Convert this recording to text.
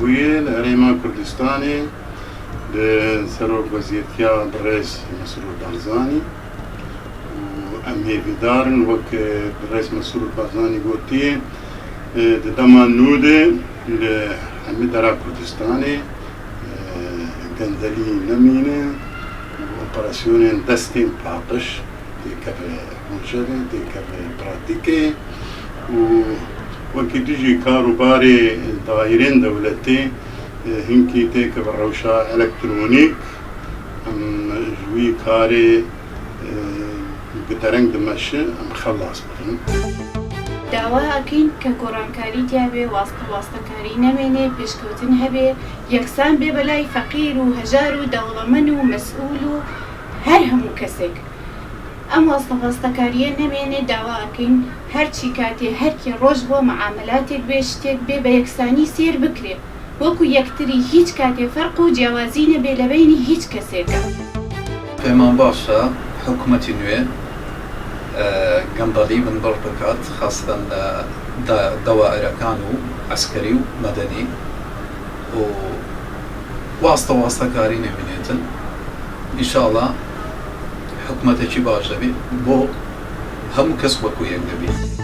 بوویە لە هەرێما کوردستانê li Serok Wezîretiya Birêz Mesrûr Barzanî û em hêvîdarin wek Birêz Mesrûr Barzanî gotiye di dema nû de li hemî dera Kurdistanê gendelî nemîne û operasyonên destên paqij têkeve honjerê têkeve pratîkê û wekî tu jî karûbarê daîrên dewletê hinkî têke bi rewşa elektronîk em ji wî karê bi dereng dimeşe em xelas bikin. داوا ئەکەین کە گۆڕانکاری تیابێ واستەکاری نەمێنێ پێشکەوتن هەبێ یەکسان بێ بەلای فەقیر و هەژار و دەوڵەمەند و مەسئول و هەر هەموو کەسێک ئەم واستەکاریە نەمێنێ داوا ئەکەین هەرچی کاتێ هەرکێ ڕۆژ بۆ مەعاملاتێک بێ شتێک بێ بە یەکسانی سێر بکرێ وەکو یەکتری هیچ کاتێ فەرق و جیاوازی نەبێ لە بینی هیچ کەسێکە. پێمان باشە حکوومەتی نوێ گەندەڵی من بڕ بکات خاستن لە دەوائرەکان و عەسکەری و مەدەنی و واستەکاری نەبینێتن ئینشاڵڵا حکوومەتێکی باش دەبێت بۆ هەموو کەس وەکو یەک دەبێت.